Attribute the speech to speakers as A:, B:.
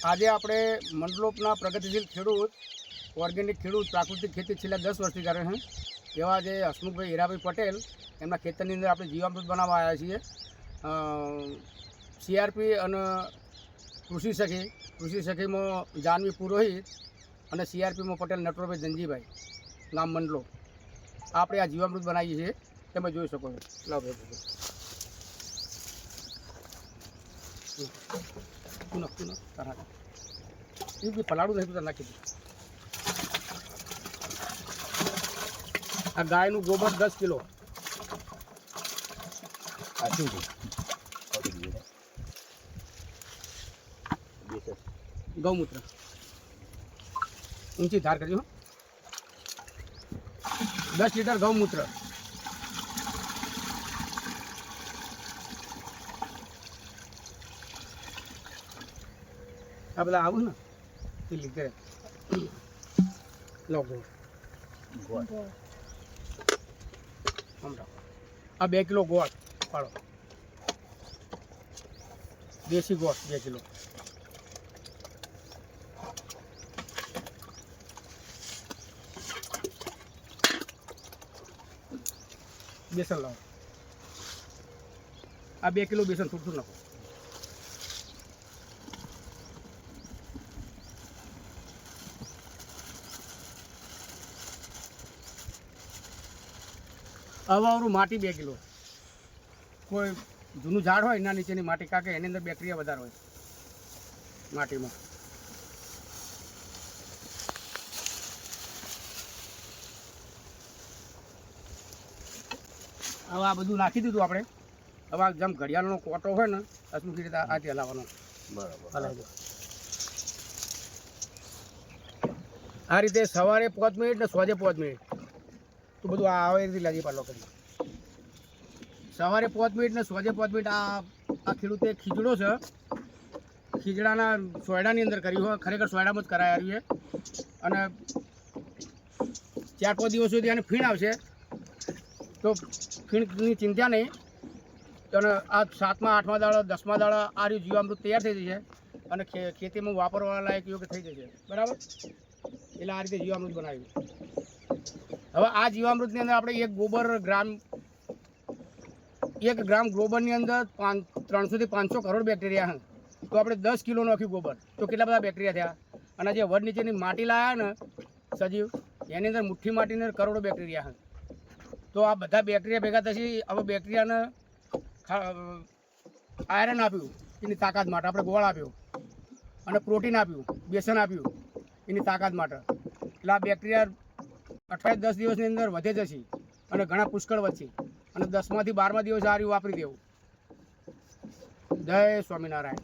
A: આજે આપણે મંડલોપના પ્રગતિશીલ ખેડૂત ઓર્ગેનિક ખેડૂત પ્રાકૃતિક ખેતી છેલ્લા 10 વર્ષથી કરે છે એવા જે હસમુખભાઈ હીરાભાઈ પટેલ એમના ખેતરની અંદર આપણે જીવામૃત બનાવવા આવ્યા છીએ। CRP અને કૃષિ સખીમાં જાનવી પુરોહિત અને CRPમાં પટેલ નટવરભાઈ ધનજીભાઈ નામ મંડલો આપણે આ જીવામૃત બનાવીએ છીએ। તમે જોઈ શકો છો। લાવ ભાઈ તું તારા એ બી પલાળું નહીં તો નાખી દે। આ ગાયનું ગોબર 10 કિલો, ગૌમૂત્ર ઊંચી ધાર કરજો। 10 લીટર ગૌમૂત્ર, આ બધા આવું ને એ લીધે લો ગોળ આ 2 કિલો ગોળ પાડો, દેશી ગોળ 2 કિલો, બેસન લાવો, આ 2 કિલો બેસન થોડું નાખો, અવાવરું માટી 2 કિલો। કોઈ જૂનું ઝાડ હોય એના નીચેની માટી કાકે એની અંદર બેક્ટેરિયા વધારે હોય માટીમાં। હવે આ બધું નાખી દીધું આપણે। હવે જેમ ઘડિયાળનો કોટો હોય ને હસમુખી રીતે આથી હલાવવાનો, બરાબર હલાવી દો। આ રીતે સવારે 5 મિનિટ ને સાંજે 5 મિનિટ તો બધું આવે રીતે લાગી પાડલો કરી। સવારે 5 મિનિટ ને સાંજે 5 મિનિટ આ ખેડૂતે ખીજડો છે, ખીજડાના સોયડાની અંદર કર્યું હોય, ખરેખર સોયડામાં જ કરાય આવ્યું છે। અને 4-5 દિવસ સુધી આને ફીણ આવશે તો ફીણની ચિંતા નહીં। અને આ 7મા 8મા દાડા 10મા દાડા આ રહ્યું જીવામૃત તૈયાર થઈ જશે અને ખેતીમાં વાપરવા લાયક યોગ્ય થઈ જશે, બરાબર। એટલે આ રીતે જીવામૃત બનાવ્યું। હવે આ જીવામૃતની અંદર આપણે 1 ગ્રામ ગોબરની અંદર 300 થી 500 કરોડ બેક્ટેરિયા છે। તો આપણે 10 કિલો નાખ્યું ગોબર તો કેટલા બધા બેક્ટેરિયા થયા। અને જે વડ નીચેની માટી લાયા ને સજીવ એની અંદર મુઠ્ઠી માટીની અંદર કરોડો બેક્ટેરિયા છે। તો આ બધા બેક્ટેરિયા ભેગા થશે। હવે બેક્ટેરિયાને આયરન આપ્યું એની તાકાત માટે, આપણે ગોળ આપ્યો અને પ્રોટીન આપ્યું, બેસન આપ્યું એની તાકાત માટે। એટલે આ બેક્ટેરિયા 8-10 દિવસની અંદર વધે જશે અને ઘણા પુષ્કળ વધશે અને 10માથી 12મા દિવસે આ વાપરી દેવું। જય સ્વામિનારાયણ।